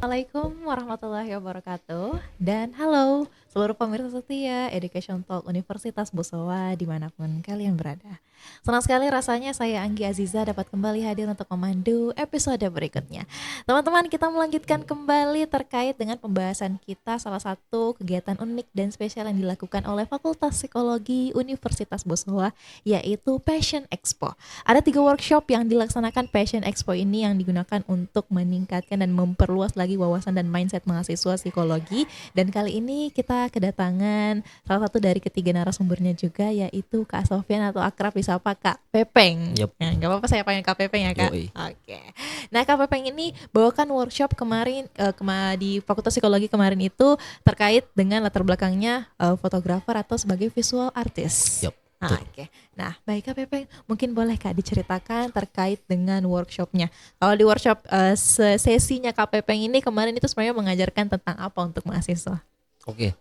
Assalamualaikum warahmatullahi wabarakatuh. Dan halo seluruh pemirsa setia Education Talk Universitas Bosowa dimanapun kalian berada. Senang sekali rasanya saya Anggi Aziza dapat kembali hadir untuk memandu episode berikutnya. Teman-teman, kita melanjutkan kembali terkait dengan pembahasan kita salah satu kegiatan unik dan spesial yang dilakukan oleh Fakultas Psikologi Universitas Bosowa, yaitu Passion Expo. Ada 3 workshop yang dilaksanakan Passion Expo ini yang digunakan untuk meningkatkan dan memperluas lagi wawasan dan mindset mahasiswa psikologi. Dan kali ini kita kedatangan salah satu dari ketiga narasumbernya juga, yaitu Kak Sofyan atau akrab disapa Kak Pepeng. Yup. Nah, gak apa-apa saya panggil Kak Pepeng ya Kak. Yoi. Oke. Nah, Kak Pepeng ini bawakan workshop kemarin di Fakultas Psikologi kemarin itu terkait dengan latar belakangnya fotografer atau sebagai visual artist. Yup, betul. Oke. Nah, baik Kak Pepeng, mungkin boleh Kak diceritakan terkait dengan workshopnya. Kalau di workshop sesinya Kak Pepeng ini kemarin itu sebenarnya mengajarkan tentang apa untuk mahasiswa? Oke.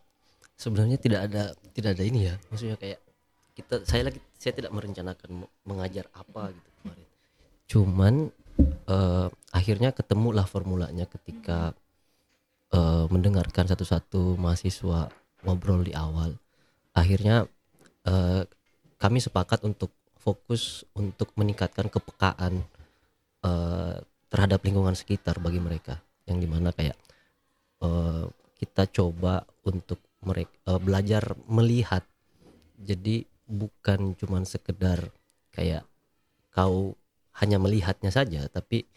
Sebenarnya tidak ada ini ya. Maksudnya kayak saya tidak merencanakan mengajar apa gitu kemarin. Cuman akhirnya ketemulah formulanya ketika mendengarkan satu-satu mahasiswa ngobrol di awal. Akhirnya kami sepakat untuk fokus untuk meningkatkan kepekaan terhadap lingkungan sekitar bagi mereka, yang dimana kayak kita coba untuk mereka belajar melihat. Jadi bukan cuman sekedar kayak kau hanya melihatnya saja, tapi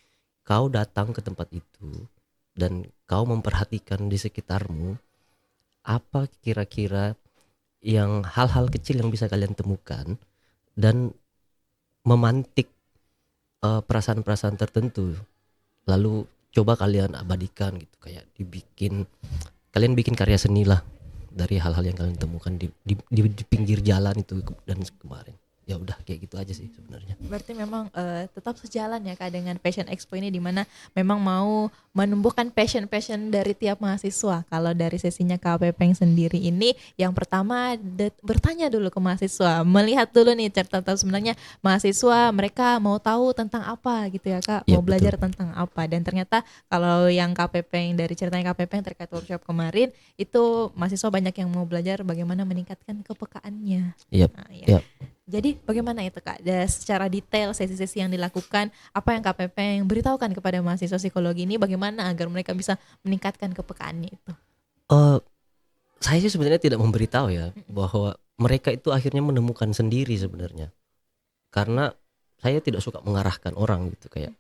kau datang ke tempat itu dan kau memperhatikan di sekitarmu apa kira-kira yang hal-hal kecil yang bisa kalian temukan dan memantik perasaan-perasaan tertentu, lalu coba kalian abadikan gitu, kayak kalian bikin karya seni lah dari hal-hal yang kalian temukan di pinggir jalan itu dan kemarin. Ya udah kayak gitu aja sih sebenarnya. Berarti memang tetap sejalan ya Kak dengan Passion Expo ini, di mana memang mau menumbuhkan passion dari tiap mahasiswa. Kalau dari sesinya Kak Pepeng sendiri ini, yang pertama bertanya dulu ke mahasiswa, melihat dulu nih cerita sebenarnya mahasiswa mereka mau tahu tentang apa gitu ya Kak, Ya, mau belajar betul. tentang apa. Dan ternyata kalau yang Kak Pepeng, dari ceritanya Kak Pepeng terkait workshop kemarin, itu mahasiswa banyak yang mau belajar bagaimana meningkatkan kepekaannya. Yap, Nah, ya. yap. Jadi bagaimana itu Kak? Secara detail sesi-sesi yang dilakukan, apa yang Kak Pepeng beritahukan kepada mahasiswa psikologi ini, bagaimana agar mereka bisa meningkatkan kepekaannya itu? Eh, saya sih sebenarnya tidak memberitahu ya bahwa mereka itu akhirnya menemukan sendiri sebenarnya. Karena saya tidak suka mengarahkan orang gitu, kayak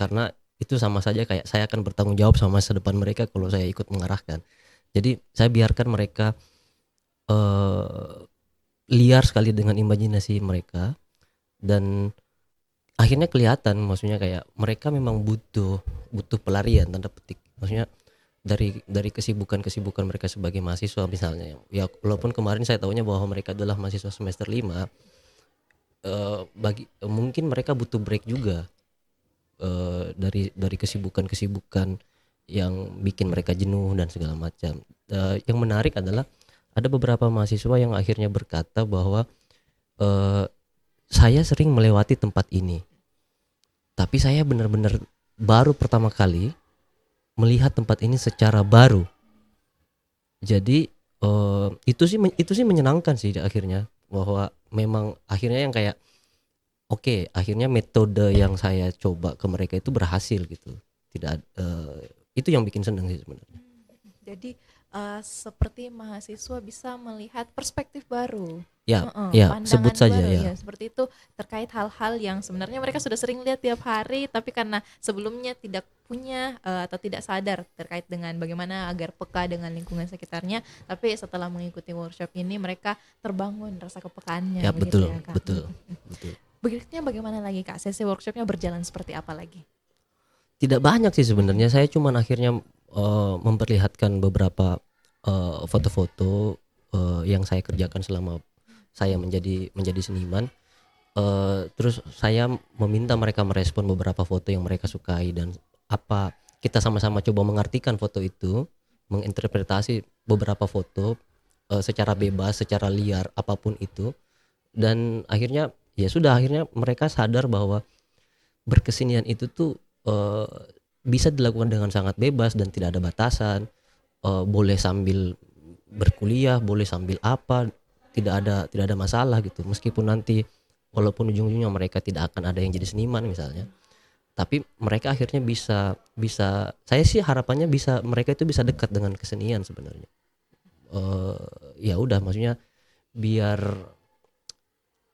karena itu sama saja kayak saya akan bertanggung jawab sama masa depan mereka kalau saya ikut mengarahkan. Jadi saya biarkan mereka liar sekali dengan imajinasi mereka, dan akhirnya kelihatan, maksudnya kayak mereka memang butuh pelarian tanda petik. Maksudnya dari kesibukan mereka sebagai mahasiswa misalnya. Ya walaupun kemarin saya tahunya bahwa mereka adalah mahasiswa semester 5, mungkin mereka butuh break juga dari kesibukan yang bikin mereka jenuh dan segala macam. Yang menarik adalah ada beberapa mahasiswa yang akhirnya berkata bahwa saya sering melewati tempat ini, tapi saya benar-benar baru pertama kali melihat tempat ini secara baru. Jadi itu sih menyenangkan sih akhirnya, bahwa memang akhirnya yang kayak oke, akhirnya metode yang saya coba ke mereka itu berhasil gitu. Tidak itu yang bikin seneng sih sebenarnya. Jadi seperti mahasiswa bisa melihat perspektif baru, Ya, ya, pandangan sebut saja baru ya. ya, seperti itu terkait hal-hal yang sebenarnya mereka sudah sering lihat tiap hari, tapi karena sebelumnya tidak punya atau tidak sadar terkait dengan bagaimana agar peka dengan lingkungan sekitarnya, tapi setelah mengikuti workshop ini mereka terbangun rasa kepekaannya, Ya, begitu betul, ya Kak. betul, betul. Berikutnya bagaimana lagi Kak? Sesi workshopnya berjalan seperti apa lagi? Tidak banyak sih sebenarnya. Saya cuman akhirnya memperlihatkan beberapa foto-foto yang saya kerjakan selama saya menjadi seniman. Terus saya meminta mereka merespon beberapa foto yang mereka sukai, dan apa kita sama-sama coba mengartikan foto itu, menginterpretasi beberapa foto secara bebas, secara liar, apapun itu. Dan akhirnya ya sudah, akhirnya mereka sadar bahwa berkesenian itu tuh bisa dilakukan dengan sangat bebas dan tidak ada batasan. Boleh sambil berkuliah, boleh sambil apa, tidak ada masalah gitu. Meskipun nanti walaupun ujung-ujungnya mereka tidak akan ada yang jadi seniman misalnya, tapi mereka akhirnya bisa bisa saya sih harapannya bisa mereka itu bisa dekat dengan kesenian sebenarnya. Eh, ya udah maksudnya biar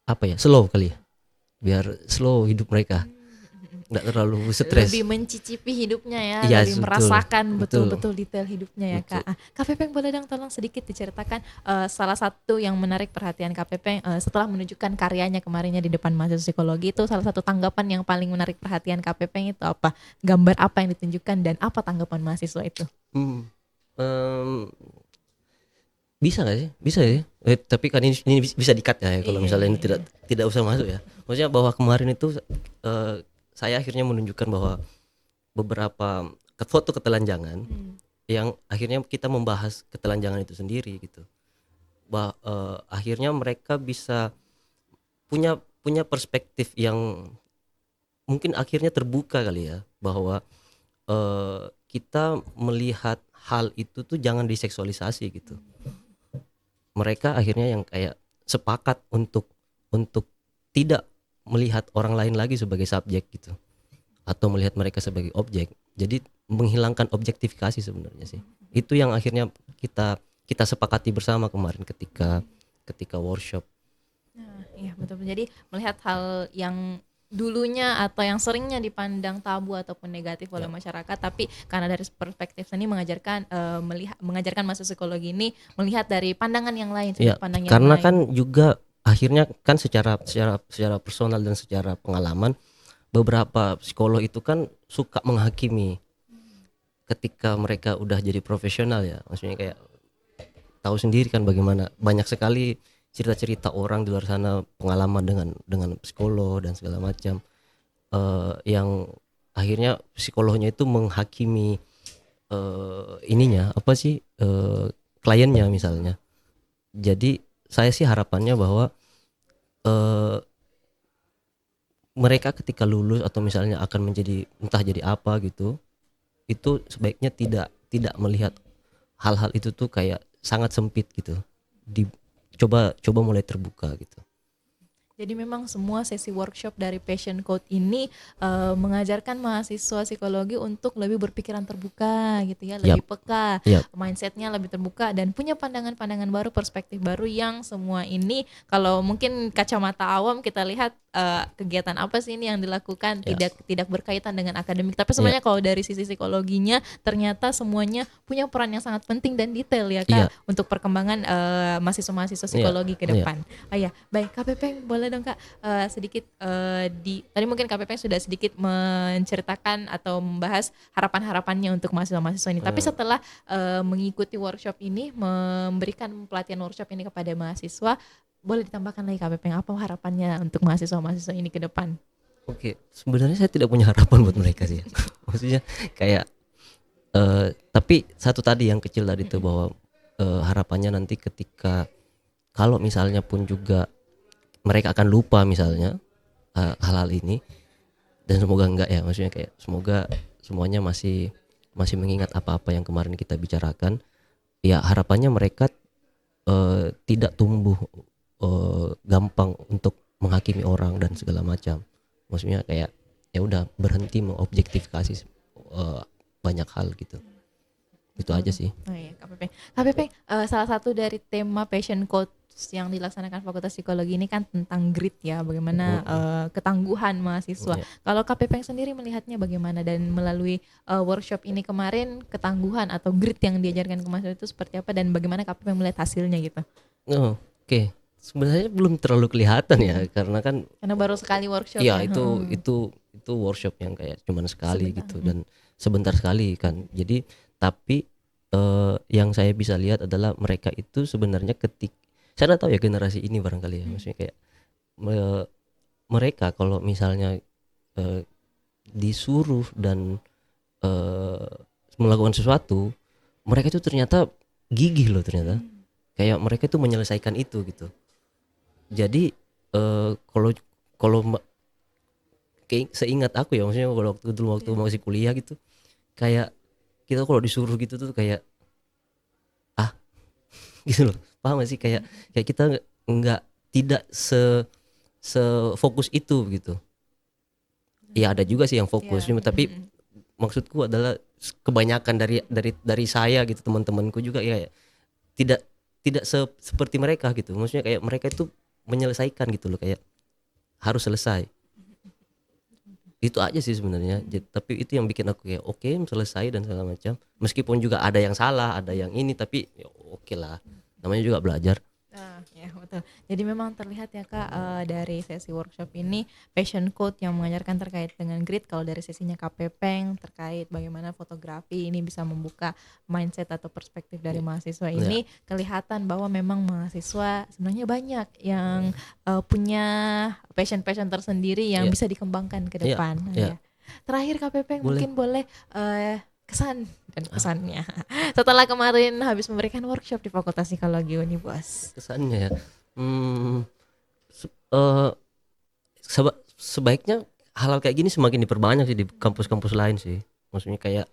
apa ya, slow kali ya, biar slow hidup mereka, nggak terlalu stres. Lebih mencicipi hidupnya ya, Iya lebih betul merasakan betul betul-betul detail hidupnya ya betul. Kak. Kak Pepeng boleh dong tolong sedikit diceritakan salah satu yang menarik perhatian Kak Pepeng setelah menunjukkan karyanya kemarinnya di depan mahasiswa psikologi, itu salah satu tanggapan yang paling menarik perhatian Kak Pepeng itu apa? Gambar apa yang ditunjukkan dan apa tanggapan mahasiswa itu? Hmm. Em, Bisa nggak sih? Bisa ya. Tapi kan ini bisa di-cut ya kalau Iya misalnya iya ini tidak iya. tidak usah masuk ya. Maksudnya bahwa kemarin itu saya akhirnya menunjukkan bahwa beberapa foto ketelanjangan Hmm. yang akhirnya kita membahas ketelanjangan itu sendiri gitu. Akhirnya mereka bisa punya punya perspektif yang mungkin akhirnya terbuka kali ya, bahwa kita melihat hal itu tuh jangan diseksualisasi gitu. Mereka akhirnya yang kayak sepakat untuk tidak melihat orang lain lagi sebagai subjek gitu, atau melihat mereka sebagai objek. Jadi menghilangkan objektifikasi sebenarnya sih. Itu yang akhirnya kita kita sepakati bersama kemarin ketika workshop. Nah, iya betul. Jadi melihat hal yang dulunya atau yang seringnya dipandang tabu ataupun negatif oleh Ya, masyarakat, tapi karena dari perspektif seni mengajarkan mengajarkan mahasiswa psikologi ini melihat dari pandangan yang lain, sudut ya, pandang yang karena lain. kan juga akhirnya kan secara personal dan secara pengalaman beberapa psikolog itu kan suka menghakimi ketika mereka udah jadi profesional ya. Maksudnya kayak tahu sendiri kan bagaimana banyak sekali cerita-cerita orang di luar sana pengalaman dengan psikolog dan segala macam, yang akhirnya psikolognya itu menghakimi ininya apa sih, kliennya misalnya. Jadi saya sih harapannya bahwa eh, mereka ketika lulus atau misalnya akan menjadi entah jadi apa gitu, itu sebaiknya tidak tidak melihat hal-hal itu tuh kayak sangat sempit gitu. Coba coba mulai terbuka gitu. Jadi memang semua sesi workshop dari Passion Code ini mengajarkan mahasiswa psikologi untuk lebih berpikiran terbuka gitu ya, Yap, lebih peka, yap, mindsetnya lebih terbuka dan punya pandangan-pandangan baru, perspektif baru yang semua ini kalau mungkin kacamata awam kita lihat kegiatan apa sih ini yang dilakukan ya, tidak tidak berkaitan dengan akademik, tapi ya, sebenarnya kalau dari sisi psikologinya ternyata semuanya punya peran yang sangat penting dan detail ya Kak iya, untuk perkembangan mahasiswa-mahasiswa iya, psikologi ke iya, depan. Oh ya, baik Kak Pepeng, boleh dong Kak sedikit di tadi mungkin Kak Pepeng sudah sedikit menceritakan atau membahas harapan-harapannya untuk mahasiswa-mahasiswa ini. Tapi eh, setelah mengikuti workshop ini, memberikan pelatihan workshop ini kepada mahasiswa, boleh ditambahkan lagi Kak Pepeng apa harapannya untuk mahasiswa-mahasiswa ini ke depan? oke. Sebenarnya saya tidak punya harapan buat mereka sih. Maksudnya kayak tapi satu tadi yang kecil tadi tuh bahwa harapannya nanti ketika kalau misalnya pun juga mereka akan lupa misalnya hal-hal ini, dan semoga enggak ya, maksudnya kayak semoga semuanya masih masih mengingat apa-apa yang kemarin kita bicarakan. Ya harapannya mereka tidak tumbuh gampang untuk menghakimi orang dan segala macam. Maksudnya kayak ya udah berhenti mengobjektifikasi eh, banyak hal gitu. Itu aja Betul. sih. Oh iya, Kak Pepeng. Kak Pepeng, salah satu dari tema Passion Coach yang dilaksanakan Fakultas Psikologi ini kan tentang grit ya, bagaimana ketangguhan mahasiswa. Ya, Kalau Kak Pepeng sendiri melihatnya bagaimana dan melalui workshop ini kemarin ketangguhan atau grit yang diajarkan ke mahasiswa itu seperti apa dan bagaimana Kak Pepeng melihat hasilnya gitu? oh, oke. Sebenarnya belum terlalu kelihatan ya karena kan Karena baru sekali workshop iya ya. Heeh. itu workshop yang kayak cuman sekali Sebentar. gitu dan sebentar sekali kan. Jadi tapi yang saya bisa lihat adalah mereka itu sebenarnya saya nggak tahu ya generasi ini barangkali ya, maksudnya kayak me- mereka kalau misalnya eh, disuruh dan eh, melakukan sesuatu, mereka itu ternyata gigih loh ternyata. Kayak mereka itu menyelesaikan itu gitu. Jadi kalau kalau seingat aku ya, maksudnya kalau waktu dulu waktu masih kuliah gitu, kayak kita kalau disuruh gitu tuh kayak ah gitu loh, paham gak sih, kayak kayak kita nggak tidak sefokus itu gitu. Ya ada juga sih yang fokus, Iya. cuma tapi maksudku adalah kebanyakan dari saya gitu, teman-temanku juga ya tidak tidak seperti mereka gitu. Maksudnya kayak mereka itu menyelesaikan gitu loh, kayak harus selesai. Itu aja sih sebenarnya. Tapi itu yang bikin aku kayak oke, selesai dan segala macam. Meskipun juga ada yang salah, ada yang ini, tapi ya oke lah. Namanya juga belajar. Ya betul. Jadi memang terlihat ya Kak, dari sesi workshop ini passion code yang mengajarkan terkait dengan grit. Kalau dari sesinya Kak Pepeng terkait bagaimana fotografi ini bisa membuka mindset atau perspektif dari mahasiswa Ya. ini, kelihatan bahwa memang mahasiswa sebenarnya banyak yang punya passion tersendiri yang Ya. bisa dikembangkan ke Ya, depan. ya. Ya. Terakhir Kak Pepeng Boleh. mungkin boleh kesan dan pesannya setelah kemarin habis memberikan workshop di Fakultas Psikologi Unibos. Kesannya ya. Sebaiknya hal-hal kayak gini semakin diperbanyak sih di kampus-kampus lain sih. Maksudnya kayak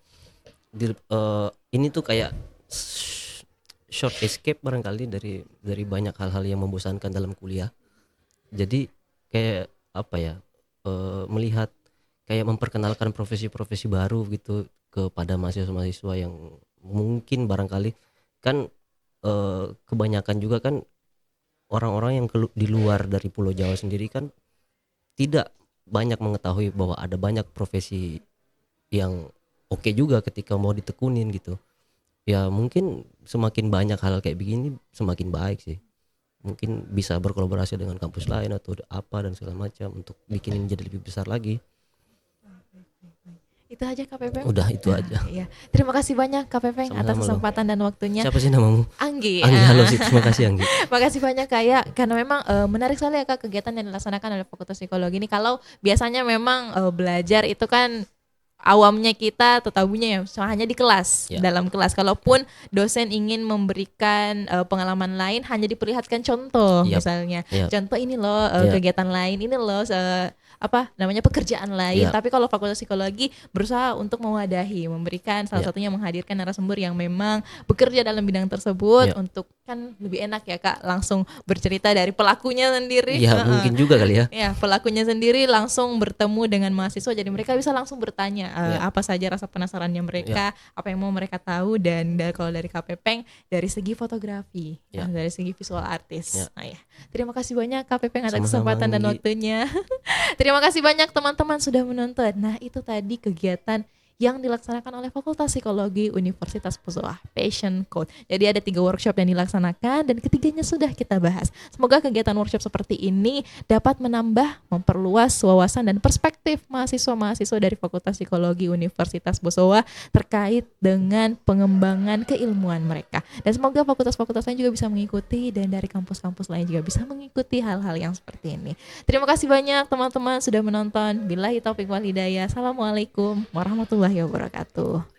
ini tuh kayak short escape barangkali dari banyak hal-hal yang membosankan dalam kuliah. Jadi kayak apa ya, melihat kayak memperkenalkan profesi-profesi baru gitu kepada mahasiswa-mahasiswa yang mungkin barangkali kan kebanyakan juga kan orang-orang yang di luar dari Pulau Jawa sendiri kan tidak banyak mengetahui bahwa ada banyak profesi yang oke juga ketika mau ditekunin gitu. Ya mungkin semakin banyak hal kayak begini semakin baik sih. Mungkin bisa berkolaborasi dengan kampus lain atau apa dan segala macam untuk bikin ini jadi lebih besar lagi. Itu aja Kak Pepeng. Udah itu aja. Iya. Terima kasih banyak Kak Pepeng atas Sama-sama loh. kesempatan dan waktunya. Siapa sih namamu? Anggi. Anggi, halo sih, terima kasih Anggi. Makasih banyak Kak ya, karena memang menarik sekali ya Kak kegiatan yang dilaksanakan oleh Fakultas Psikologi ini. Kalau biasanya memang belajar itu kan awamnya kita atau tabunya ya hanya di kelas, Ya. dalam kelas. Kalaupun dosen ingin memberikan pengalaman lain, hanya diperlihatkan contoh. Yap. Misalnya Yap. contoh ini loh Ya. kegiatan lain, ini loh apa namanya pekerjaan lain. Ya. Tapi kalau Fakultas Psikologi berusaha untuk mewadahi, memberikan salah Ya. satunya menghadirkan narasumber yang memang bekerja dalam bidang tersebut. Ya. Untuk kan lebih enak ya Kak langsung bercerita dari pelakunya sendiri. Ya mungkin juga kali ya. Ya, pelakunya sendiri langsung bertemu dengan mahasiswa, jadi mereka bisa langsung bertanya Ya. apa saja rasa penasarannya mereka, apa yang mau mereka tahu. Dan kalau dari Kak Pepeng dari segi fotografi, Ya. dari segi visual artis. Ya. Nah ya, terima kasih banyak Kak Pepeng atas Sama-sama, kesempatan dan Anggi. waktunya. Terima kasih banyak teman-teman sudah menonton. Nah itu tadi kegiatan yang dilaksanakan oleh Fakultas Psikologi Universitas Pusowa, Passion Code. Jadi ada 3 workshop yang dilaksanakan dan ketiganya sudah kita bahas. Semoga kegiatan workshop seperti ini dapat menambah, memperluas wawasan dan perspektif mahasiswa-mahasiswa dari Fakultas Psikologi Universitas Pusowa terkait dengan pengembangan keilmuan mereka. Dan semoga fakultas-fakultas lain juga bisa mengikuti dan dari kampus-kampus lain juga bisa mengikuti hal-hal yang seperti ini. Terima kasih banyak teman-teman sudah menonton. Billahi taufiq wal hidayah. Assalamualaikum warahmatullahi wabarakatuh.